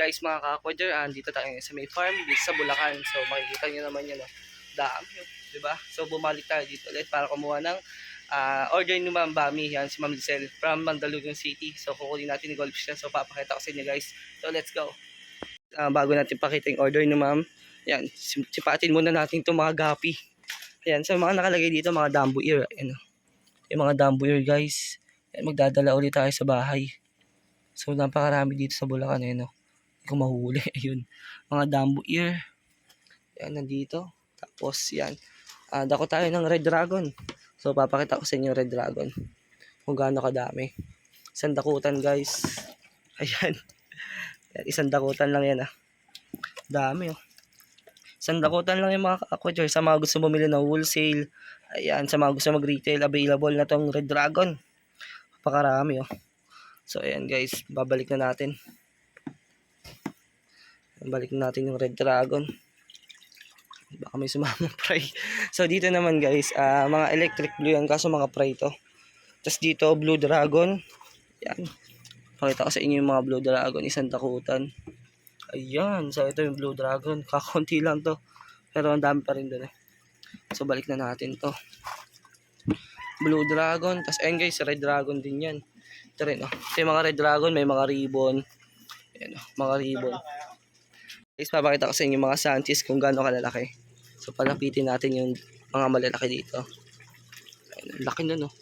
guys mga ka-aquager, dito tayo sa may farm dito sa Bulacan. So makikita nyo naman yun, dami yun, diba? So bumalik tayo dito ulit para kumuha ng order ni Ma'am Bami, yan si Ma'am Lizelle from Mandaluyong City. So kukunin natin yung goldfish na, so papakita ko sa inyo guys. So let's go. Bago natin pakita yung order ni Ma'am, yan, sipatin muna natin itong mga gapi. Yan, so mga nakalagay dito mga dambu ear, yan, yung mga dambu ear guys. Yan, magdadala ulit tayo sa bahay. So napakarami dito sa Bulacan, no. Hindi ko mahuli. Ayun, mga dambu ear. Yan, nandito. Tapos yan, dako tayo ng red dragon. So papakita ko sa inyo red dragon kung gaano kadami. Isang dakutan guys. Ayan. Yan, isang dakutan lang yan, dami, isang dakutan lang yung mga aquaculture. Sa mga gusto bumili ng wholesale, ayan, sa mga gusto mag-retail, available na tong red dragon. Napakarami, So ayan guys, babalik na natin. Balik na natin yung red dragon. Baka may sumamang fry. So dito naman guys, mga electric blue yan, kaso mga fry to. Tapos dito blue dragon. Yan. Pakita ko sa inyo yung mga blue dragon, isang takutan. Ayan, so ito yung blue dragon. Kakunti lang to, pero ang dami pa rin doon, So balik na natin to. Blue dragon. Tapos ayan guys, red dragon din yan. Ito rin, Ito yung mga red dragon, may mga ribbon. Ayan, mga ribbon. Guys, papakita ko sa inyo mga Sanchez kung gaano kalalaki. So palapitin natin yung mga malalaki dito. Ayan, laki nun,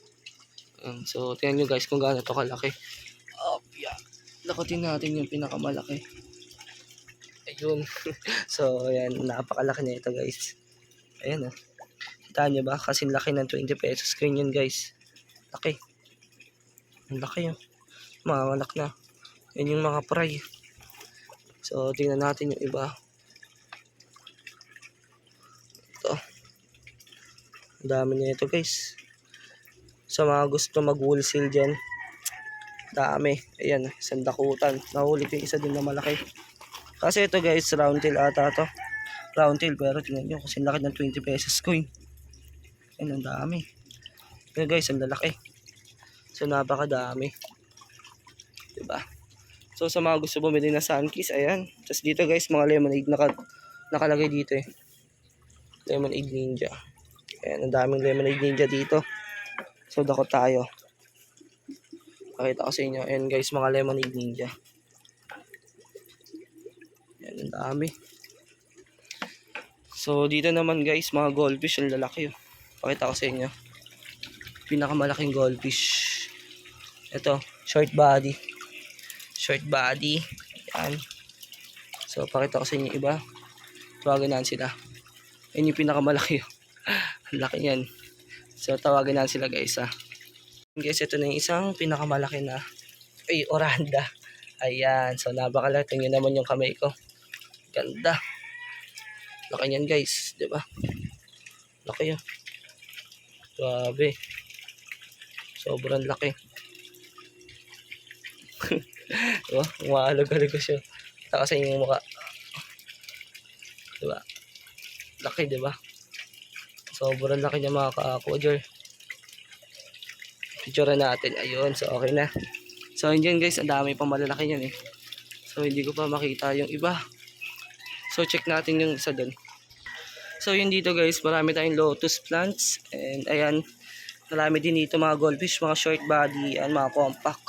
So tingnan nyo guys kung gaano to kalaki. Yeah. Lakutin natin yung pinakamalaki. Ayun. So ayan, napakalaki na ito guys. Ayan, kita nyo ba? Kasing laki ng 20 pesos screen yun guys. Laki. Ang laki, Mamalak na. Yan yung mga fry. So tingnan natin yung iba. Ito. Ang dami niya ito guys. Sa mga gusto mag-wholesale dyan, dami. Ayan, isang dakutan. Nahuli ko yung isa din na malaki. Kasi ito guys, round tail ata to. Round tail, pero tingnan nyo, kasi laki ng 20 pesos coin. Ayan, ang dami. Ayan guys, ang lalaki. So napakadami. Diba? So sa mga gusto bumili na sunkiss, ayan. Tapos dito guys, mga lemonade nakalagay dito, Lemonade Ninja. Ayan, ang daming Lemonade Ninja dito. So dako tayo. Pakita ko sa inyo. Ayan guys, mga Lemonade Ninja. Ayan, ang dami. So dito naman guys, mga goldfish, ang lalaki, Pakita ko sa inyo. Pinakamalaking goldfish. Ito, short body. Short body. Ayan. So pakita ko sa inyo iba. Tawagan na sila. Ayan yung pinakamalaki, Ang laki yan. So tawagan na sila guys, Guys, ito na yung isang pinakamalaki na oranda. Ayan. So napakalaki. Tingnan naman yung kamay ko. Ganda. Laki yan guys, 'di ba? Laki yan. Grabe. Sobrang laki. Umaalog-alog ko siya. Taka sa inyong mukha. 'Di ba? Laki, 'di ba? Sobrang laki niya mga ka-aquager. Picture natin. Ayun, so okay na. So yun guys, ang dami pang malalaki niyan, So hindi ko pa makita yung iba. So check natin yung isa doon. So yun dito guys, marami tayong lotus plants. And ayan, marami din dito mga goldfish, mga short body, and mga compact.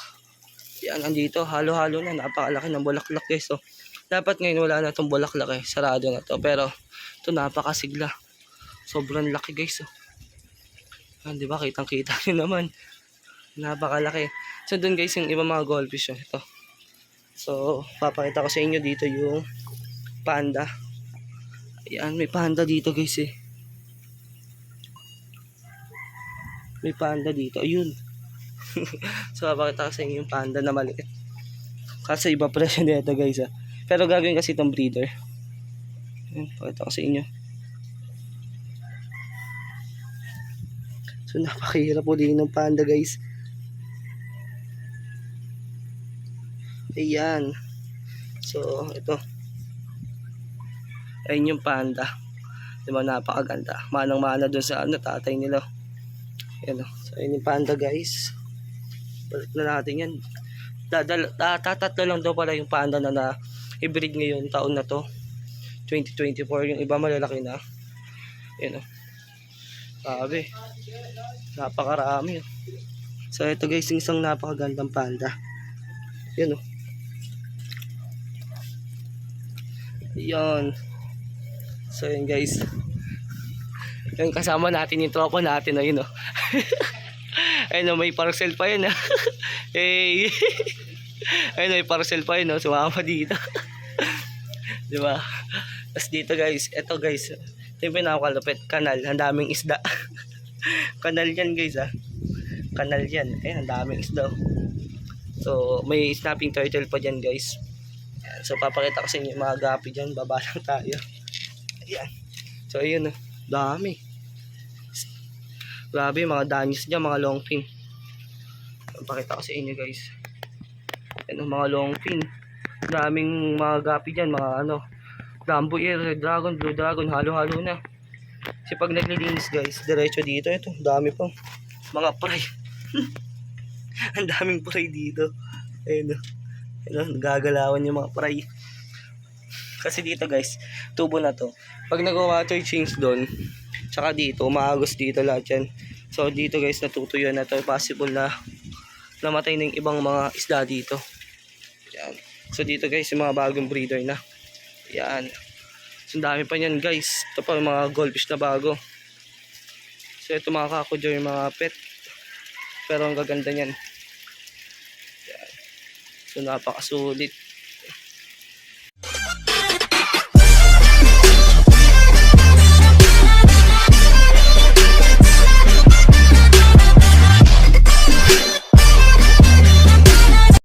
Yan, andito, halo-halo na, napakalaki ng bulaklak guys. So dapat ngayon wala na itong bulaklak, sarado na to. Pero ito napakasigla. Sobrang laki guys, Yan, diba, kitang-kita nyo naman. Napakalaki. So dun guys, yung iba mga goldfish, ito. So papakita ko sa inyo dito yung panda. Ayan, may panda dito guys, May panda dito, ayun. So papakita ko sa inyo yung panda na maliit. Kasi iba presyo nito guys, Pero gagawin kasi itong breeder. Ayan, pakita ko sa inyo. So napakahirap ulihin ng panda guys. Ayan. So ito. Ayun yung panda. Diba, napakaganda. Manang-mana dun sa tatay nila. Ayan, So ayun yung panda guys. Balik na natin yan. Tatatlo lang daw pala yung panda na i-breed ngayon taon na to, 2024. Yung iba malalaki na. Yan o. Sabi, napakarami o. So ito guys, yung isang napakagandang panda. Yan o. Yan. So yan guys. Yung kasama natin yung tropa natin o, yun o. Ayun o, may parcel pa yun ha. Hey. Ayun o, may parcel pa yun o. Sumama dito. Diba? Tapos dito guys, eto guys, ito yung pinakakalupit, kanal, ang daming isda. Kanal yan guys ha. Kanal yan, ayun, ang daming isda. So may snapping turtle pa dyan guys. Ayan, so papakita ko sa inyo yung mga gapi dyan, baba lang tayo. Ayan. So ayun o, dami. Grabe, mga danyos dyan, mga long fin. Papakita ko sa inyo guys. Ayan o, mga long fin. Daming mga gapi dyan, mga ano, Rambo Air, Red Dragon, Blue Dragon, halo-halo na. Kasi pag naglilinis guys, diretso dito, ito, dami pang mga fry. Ang daming fry dito. Ayun, ayun, gagalawan yung mga fry. Kasi dito guys, tubo na to. Pag nag-water change doon, tsaka dito, maagos dito lahat yan. So dito guys, natutuyo na to. Possible na namatay na yung ibang mga isda dito. Yan. So dito guys, yung mga bagong breeder na. Yan. So dami pa yan guys. Ito pa yung mga goldfish na bago. So ito mga kakodyo, yung mga pet. Pero ang gaganda nyan. Yan. So napakasulit.